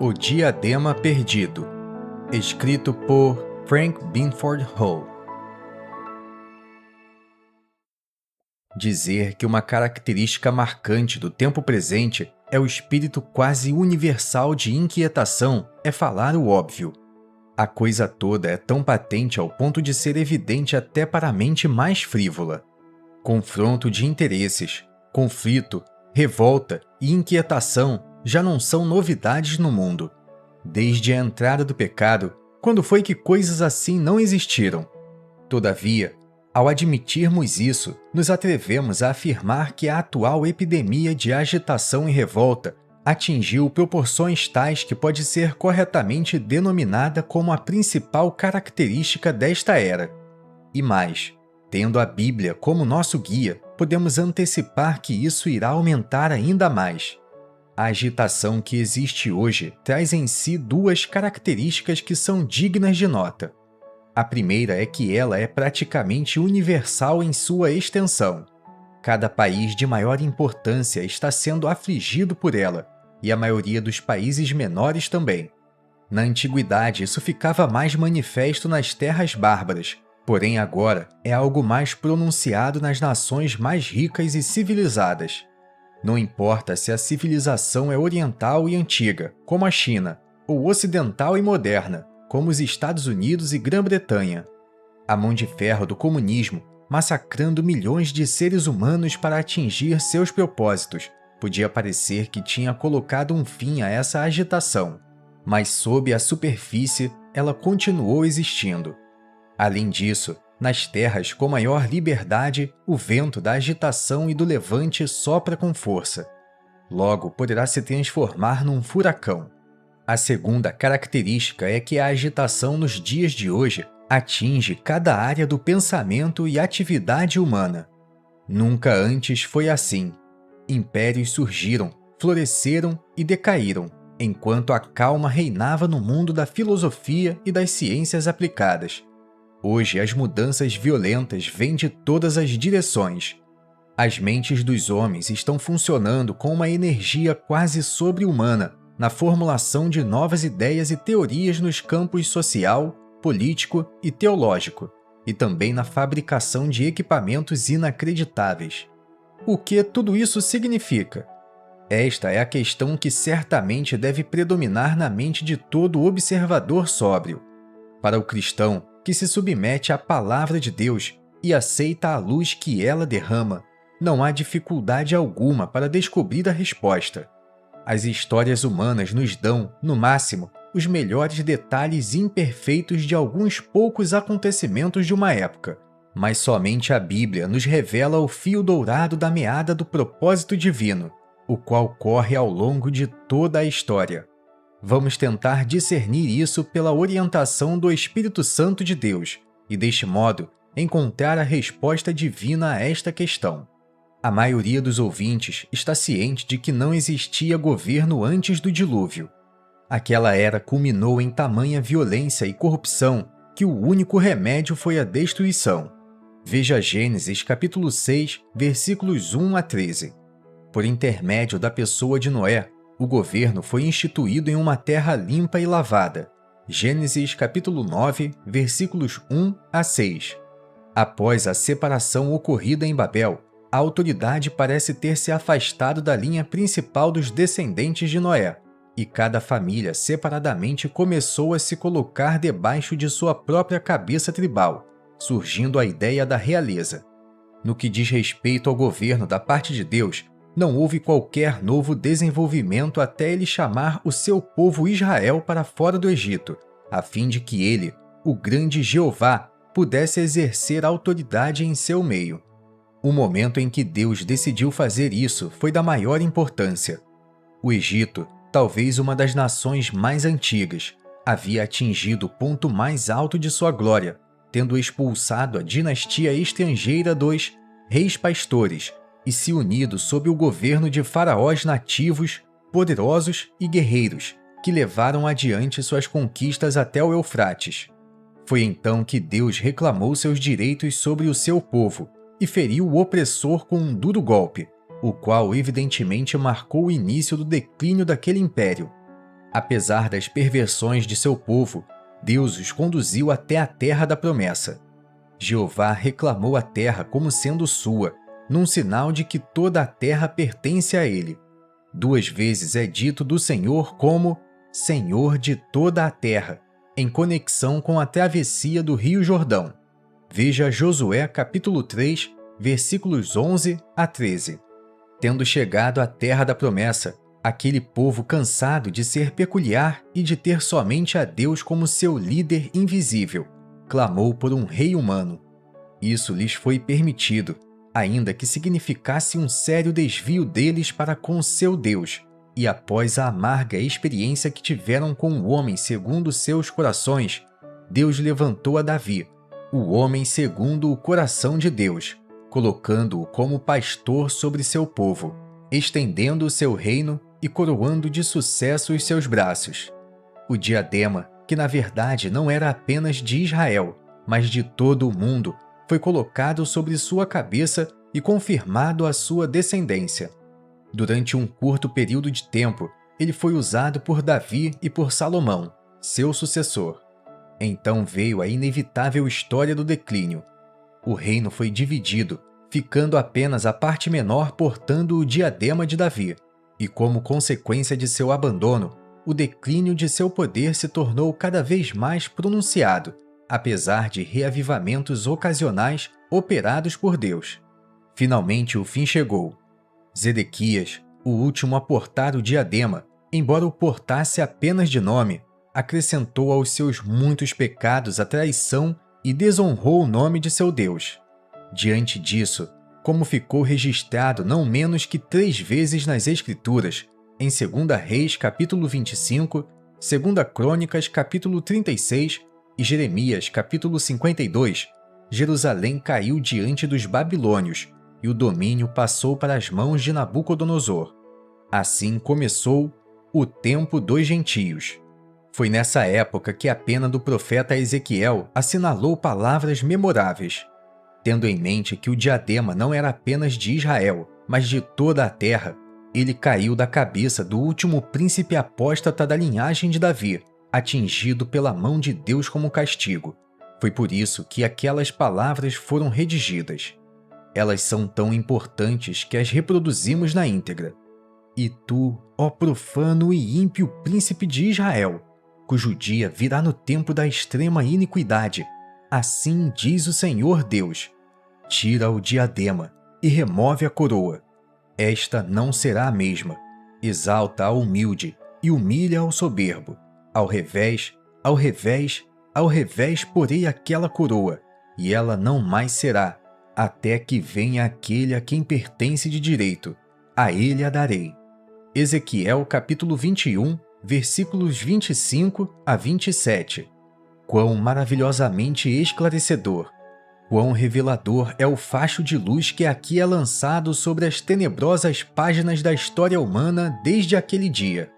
O Diadema Perdido, escrito por Frank Binford Hall. Dizer que uma característica marcante do tempo presente é o espírito quase universal de inquietação é falar o óbvio. A coisa toda é tão patente ao ponto de ser evidente até para a mente mais frívola. Confronto de interesses, conflito, revolta e inquietação já não são novidades no mundo. Desde a entrada do pecado, quando foi que coisas assim não existiram? Todavia, ao admitirmos isso, nos atrevemos a afirmar que a atual epidemia de agitação e revolta atingiu proporções tais que pode ser corretamente denominada como a principal característica desta era. E mais, tendo a Bíblia como nosso guia, podemos antecipar que isso irá aumentar ainda mais. A agitação que existe hoje traz em si duas características que são dignas de nota. A primeira é que ela é praticamente universal em sua extensão. Cada país de maior importância está sendo afligido por ela, e a maioria dos países menores também. Na antiguidade, isso ficava mais manifesto nas terras bárbaras, porém agora é algo mais pronunciado nas nações mais ricas e civilizadas. Não importa se a civilização é oriental e antiga, como a China, ou ocidental e moderna, como os Estados Unidos e Grã-Bretanha. A mão de ferro do comunismo, massacrando milhões de seres humanos para atingir seus propósitos, podia parecer que tinha colocado um fim a essa agitação, mas sob a superfície ela continuou existindo. Além disso, nas terras com maior liberdade, o vento da agitação e do levante sopra com força. Logo, poderá se transformar num furacão. A segunda característica é que a agitação nos dias de hoje atinge cada área do pensamento e atividade humana. Nunca antes foi assim. Impérios surgiram, floresceram e decaíram, enquanto a calma reinava no mundo da filosofia e das ciências aplicadas. Hoje, as mudanças violentas vêm de todas as direções. As mentes dos homens estão funcionando com uma energia quase sobre-humana na formulação de novas ideias e teorias nos campos social, político e teológico, e também na fabricação de equipamentos inacreditáveis. O que tudo isso significa? Esta é a questão que certamente deve predominar na mente de todo observador sóbrio. Para o cristão, que se submete à palavra de Deus e aceita a luz que ela derrama, não há dificuldade alguma para descobrir a resposta. As histórias humanas nos dão, no máximo, os melhores detalhes imperfeitos de alguns poucos acontecimentos de uma época, mas somente a Bíblia nos revela o fio dourado da meada do propósito divino, o qual corre ao longo de toda a história. Vamos tentar discernir isso pela orientação do Espírito Santo de Deus e, deste modo, encontrar a resposta divina a esta questão. A maioria dos ouvintes está ciente de que não existia governo antes do dilúvio. Aquela era culminou em tamanha violência e corrupção que o único remédio foi a destruição. Veja Gênesis capítulo 6, versículos 1 a 13. Por intermédio da pessoa de Noé, o governo foi instituído em uma terra limpa e lavada. Gênesis capítulo 9, versículos 1 a 6. Após a separação ocorrida em Babel, a autoridade parece ter se afastado da linha principal dos descendentes de Noé, e cada família separadamente começou a se colocar debaixo de sua própria cabeça tribal, surgindo a ideia da realeza. No que diz respeito ao governo da parte de Deus, não houve qualquer novo desenvolvimento até ele chamar o seu povo Israel para fora do Egito, a fim de que ele, o grande Jeová, pudesse exercer autoridade em seu meio. O momento em que Deus decidiu fazer isso foi da maior importância. O Egito, talvez uma das nações mais antigas, havia atingido o ponto mais alto de sua glória, tendo expulsado a dinastia estrangeira dos reis pastores, e se unido sob o governo de faraós nativos, poderosos e guerreiros, que levaram adiante suas conquistas até o Eufrates. Foi então que Deus reclamou seus direitos sobre o seu povo e feriu o opressor com um duro golpe, o qual evidentemente marcou o início do declínio daquele império. Apesar das perversões de seu povo, Deus os conduziu até a terra da promessa. Jeová reclamou a terra como sendo sua, num sinal de que toda a terra pertence a ele. 2 vezes é dito do Senhor como Senhor de toda a terra, em conexão com a travessia do Rio Jordão. Veja Josué capítulo 3, versículos 11 a 13. Tendo chegado à terra da promessa, aquele povo cansado de ser peculiar e de ter somente a Deus como seu líder invisível, clamou por um rei humano. Isso lhes foi permitido, ainda que significasse um sério desvio deles para com seu Deus, e após a amarga experiência que tiveram com o homem segundo seus corações, Deus levantou a Davi, o homem segundo o coração de Deus, colocando-o como pastor sobre seu povo, estendendo o seu reino e coroando de sucesso os seus braços. O diadema, que na verdade não era apenas de Israel, mas de todo o mundo, foi colocado sobre sua cabeça e confirmado a sua descendência. Durante um curto período de tempo, ele foi usado por Davi e por Salomão, seu sucessor. Então veio a inevitável história do declínio. O reino foi dividido, ficando apenas a parte menor portando o diadema de Davi, e como consequência de seu abandono, o declínio de seu poder se tornou cada vez mais pronunciado, apesar de reavivamentos ocasionais operados por Deus. Finalmente o fim chegou. Zedequias, o último a portar o diadema, embora o portasse apenas de nome, acrescentou aos seus muitos pecados a traição e desonrou o nome de seu Deus. Diante disso, como ficou registrado não menos que 3 vezes nas Escrituras, em 2 Reis capítulo 25, 2 Crônicas capítulo 36 e Jeremias capítulo 52, Jerusalém caiu diante dos babilônios e o domínio passou para as mãos de Nabucodonosor. Assim começou o tempo dos gentios. Foi nessa época que a pena do profeta Ezequiel assinalou palavras memoráveis. Tendo em mente que o diadema não era apenas de Israel, mas de toda a terra, ele caiu da cabeça do último príncipe apóstata da linhagem de Davi, atingido pela mão de Deus como castigo. Foi por isso que aquelas palavras foram redigidas. Elas são tão importantes que as reproduzimos na íntegra. E tu, ó profano e ímpio príncipe de Israel, cujo dia virá no tempo da extrema iniquidade, assim diz o Senhor Deus: tira o diadema e remove a coroa. Esta não será a mesma. Exalta ao humilde e humilha ao soberbo. Ao revés, ao revés, ao revés porei aquela coroa, e ela não mais será, até que venha aquele a quem pertence de direito. A ele a darei. Ezequiel capítulo 21, versículos 25 a 27. Quão maravilhosamente esclarecedor, quão revelador é o facho de luz que aqui é lançado sobre as tenebrosas páginas da história humana desde aquele dia.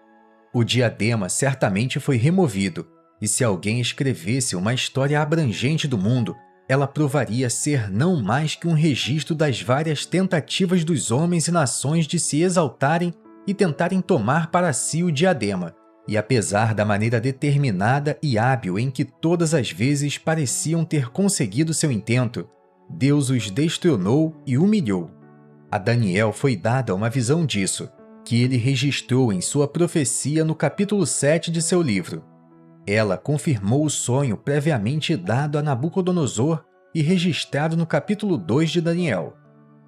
O diadema certamente foi removido, e se alguém escrevesse uma história abrangente do mundo, ela provaria ser não mais que um registro das várias tentativas dos homens e nações de se exaltarem e tentarem tomar para si o diadema. E apesar da maneira determinada e hábil em que todas as vezes pareciam ter conseguido seu intento, Deus os destronou e humilhou. A Daniel foi dada uma visão disso, que ele registrou em sua profecia no capítulo 7 de seu livro. Ela confirmou o sonho previamente dado a Nabucodonosor e registrado no capítulo 2 de Daniel.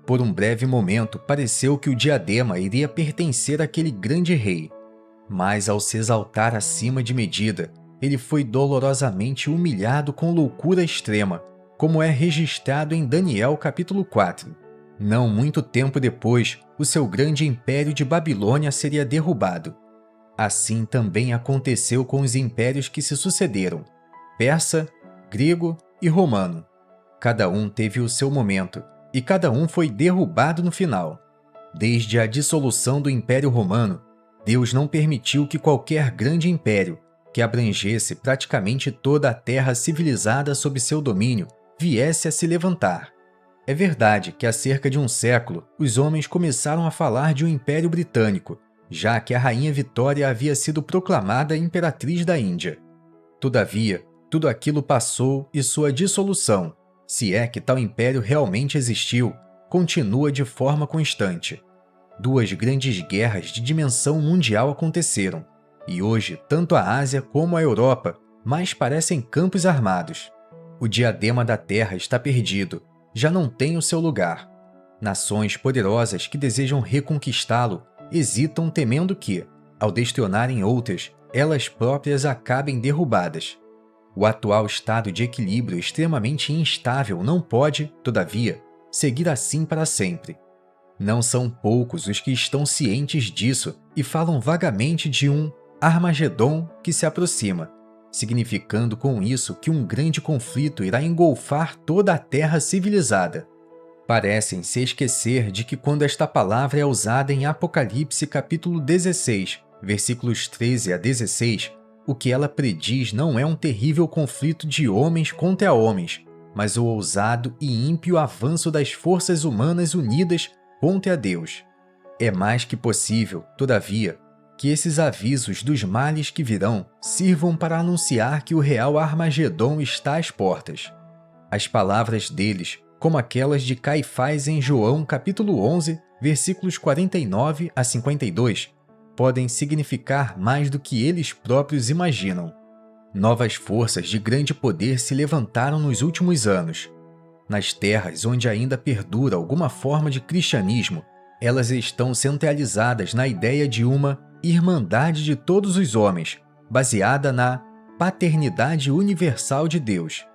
Por um breve momento, pareceu que o diadema iria pertencer àquele grande rei. Mas ao se exaltar acima de medida, ele foi dolorosamente humilhado com loucura extrema, como é registrado em Daniel capítulo 4. Não muito tempo depois, o seu grande império de Babilônia seria derrubado. Assim também aconteceu com os impérios que se sucederam, persa, grego e romano. Cada um teve o seu momento, e cada um foi derrubado no final. Desde a dissolução do Império Romano, Deus não permitiu que qualquer grande império, que abrangesse praticamente toda a terra civilizada sob seu domínio, viesse a se levantar. É verdade que há cerca de um século, os homens começaram a falar de um Império Britânico, já que a Rainha Vitória havia sido proclamada imperatriz da Índia. Todavia, tudo aquilo passou e sua dissolução, se é que tal império realmente existiu, continua de forma constante. 2 grandes guerras de dimensão mundial aconteceram, e hoje tanto a Ásia como a Europa mais parecem campos armados. O diadema da Terra está perdido, já não tem o seu lugar. Nações poderosas que desejam reconquistá-lo hesitam temendo que, ao destronarem outras, elas próprias acabem derrubadas. O atual estado de equilíbrio extremamente instável não pode, todavia, seguir assim para sempre. Não são poucos os que estão cientes disso e falam vagamente de um Armagedon que se aproxima, significando com isso que um grande conflito irá engolfar toda a Terra civilizada. Parecem se esquecer de que quando esta palavra é usada em Apocalipse capítulo 16, versículos 13 a 16, o que ela prediz não é um terrível conflito de homens contra homens, mas o ousado e ímpio avanço das forças humanas unidas contra Deus. É mais que possível, todavia, que esses avisos dos males que virão sirvam para anunciar que o real Armagedon está às portas. As palavras deles, como aquelas de Caifás em João capítulo 11, versículos 49 a 52, podem significar mais do que eles próprios imaginam. Novas forças de grande poder se levantaram nos últimos anos. Nas terras onde ainda perdura alguma forma de cristianismo, elas estão centralizadas na ideia de uma irmandade de todos os homens, baseada na paternidade universal de Deus.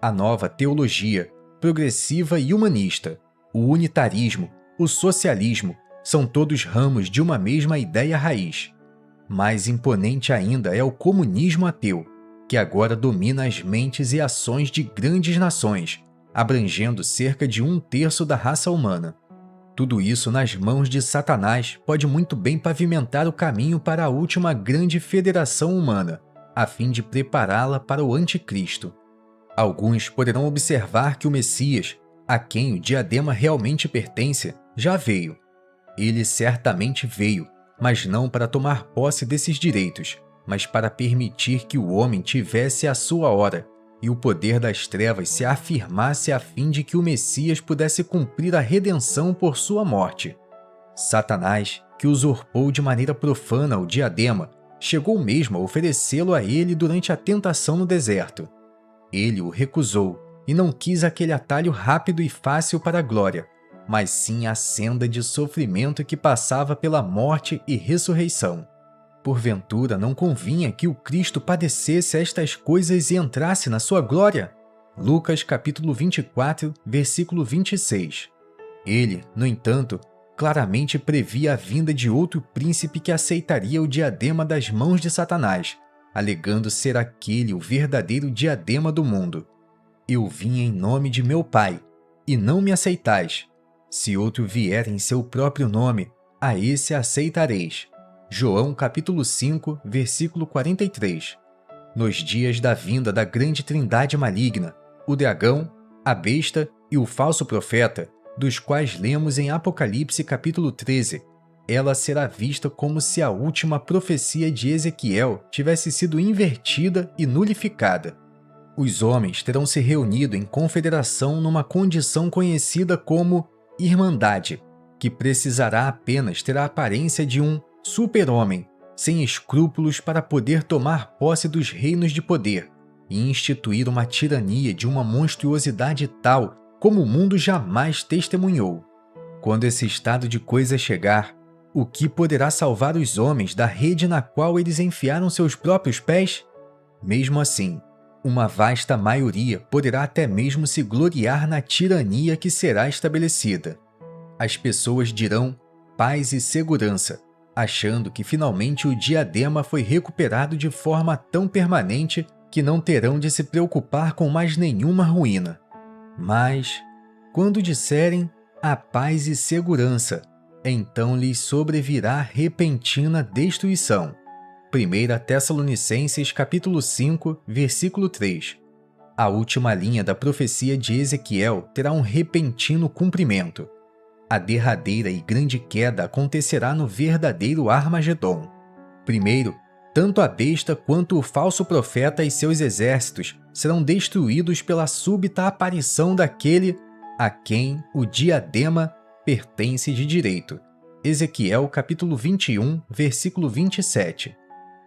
A nova teologia, progressiva e humanista, o unitarismo, o socialismo, são todos ramos de uma mesma ideia raiz. Mais imponente ainda é o comunismo ateu, que agora domina as mentes e ações de grandes nações, abrangendo cerca de 1/3 da raça humana. Tudo isso nas mãos de Satanás pode muito bem pavimentar o caminho para a última grande federação humana, a fim de prepará-la para o anticristo. Alguns poderão observar que o Messias, a quem o diadema realmente pertence, já veio. Ele certamente veio, mas não para tomar posse desses direitos, mas para permitir que o homem tivesse a sua hora e o poder das trevas se afirmasse a fim de que o Messias pudesse cumprir a redenção por sua morte. Satanás, que usurpou de maneira profana o diadema, chegou mesmo a oferecê-lo a ele durante a tentação no deserto. Ele o recusou e não quis aquele atalho rápido e fácil para a glória, mas sim a senda de sofrimento que passava pela morte e ressurreição. Porventura não convinha que o Cristo padecesse estas coisas e entrasse na sua glória? Lucas capítulo 24, versículo 26. Ele, no entanto, claramente previa a vinda de outro príncipe que aceitaria o diadema das mãos de Satanás, alegando ser aquele o verdadeiro diadema do mundo. Eu vim em nome de meu Pai, e não me aceitais. Se outro vier em seu próprio nome, a esse aceitareis. João capítulo 5, versículo 43. Nos dias da vinda da grande trindade maligna, o dragão, a besta e o falso profeta, dos quais lemos em Apocalipse capítulo 13, ela será vista como se a última profecia de Ezequiel tivesse sido invertida e nulificada. Os homens terão se reunido em confederação numa condição conhecida como Irmandade, que precisará apenas ter a aparência de um super-homem, sem escrúpulos para poder tomar posse dos reinos de poder e instituir uma tirania de uma monstruosidade tal como o mundo jamais testemunhou. Quando esse estado de coisas chegar, o que poderá salvar os homens da rede na qual eles enfiaram seus próprios pés? Mesmo assim, uma vasta maioria poderá até mesmo se gloriar na tirania que será estabelecida. As pessoas dirão paz e segurança, achando que finalmente o diadema foi recuperado de forma tão permanente que não terão de se preocupar com mais nenhuma ruína. Mas, quando disserem a paz e segurança, então lhes sobrevirá repentina destruição. 1 Tessalonicenses capítulo 5, versículo 3. A última linha da profecia de Ezequiel terá um repentino cumprimento. A derradeira e grande queda acontecerá no verdadeiro Armagedon. Primeiro, tanto a besta quanto o falso profeta e seus exércitos serão destruídos pela súbita aparição daquele a quem o diadema pertence de direito. Ezequiel capítulo 21, versículo 27.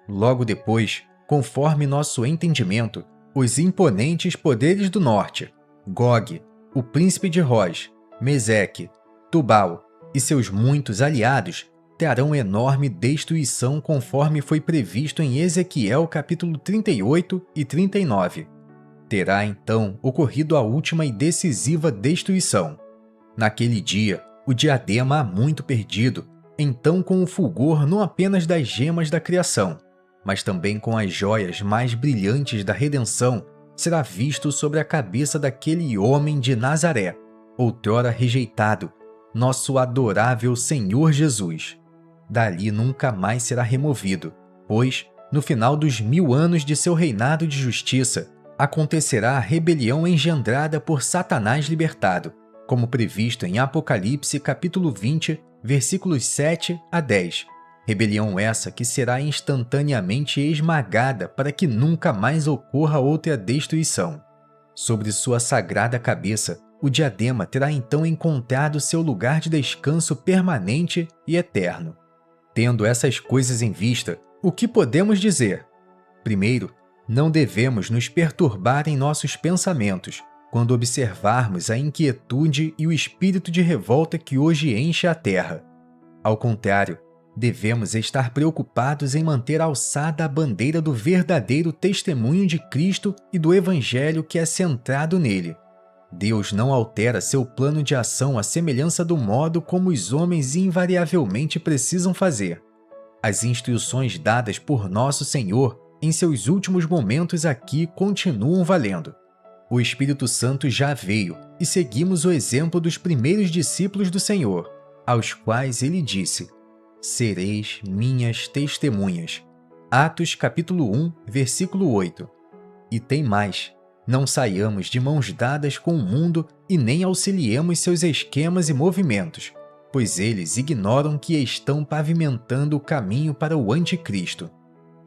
Logo depois, conforme nosso entendimento, os imponentes poderes do norte, Gog, o príncipe de Rosh, Meseque, Tubal e seus muitos aliados terão enorme destruição conforme foi previsto em Ezequiel capítulo 38 e 39. Terá então ocorrido a última e decisiva destruição. Naquele dia, o diadema há muito perdido, então com o fulgor não apenas das gemas da criação, mas também com as joias mais brilhantes da redenção, será visto sobre a cabeça daquele homem de Nazaré, outrora rejeitado, nosso adorável Senhor Jesus. Dali nunca mais será removido, pois, no final dos 1000 anos de seu reinado de justiça, acontecerá a rebelião engendrada por Satanás libertado, como previsto em Apocalipse capítulo 20, versículos 7 a 10. Rebelião essa que será instantaneamente esmagada para que nunca mais ocorra outra destruição. Sobre sua sagrada cabeça, o diadema terá então encontrado seu lugar de descanso permanente e eterno. Tendo essas coisas em vista, o que podemos dizer? Primeiro, não devemos nos perturbar em nossos pensamentos quando observarmos a inquietude e o espírito de revolta que hoje enche a terra. Ao contrário, devemos estar preocupados em manter alçada a bandeira do verdadeiro testemunho de Cristo e do Evangelho que é centrado nele. Deus não altera seu plano de ação à semelhança do modo como os homens invariavelmente precisam fazer. As instruções dadas por nosso Senhor em seus últimos momentos aqui continuam valendo. O Espírito Santo já veio e seguimos o exemplo dos primeiros discípulos do Senhor, aos quais ele disse: sereis minhas testemunhas. Atos capítulo 1, versículo 8. E tem mais. Não saiamos de mãos dadas com o mundo e nem auxiliemos seus esquemas e movimentos, pois eles ignoram que estão pavimentando o caminho para o anticristo.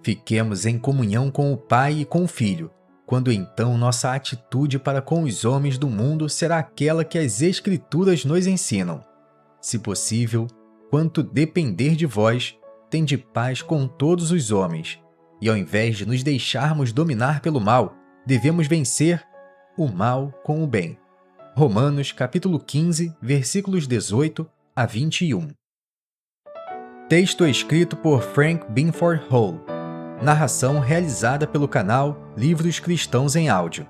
Fiquemos em comunhão com o Pai e com o Filho, quando então nossa atitude para com os homens do mundo será aquela que as Escrituras nos ensinam. Se possível, quanto depender de vós, tende paz com todos os homens, e ao invés de nos deixarmos dominar pelo mal, devemos vencer o mal com o bem. Romanos capítulo 15, versículos 18 a 21. Texto escrito por Frank Binford Hall. Narração realizada pelo canal Livros Cristãos em Áudio.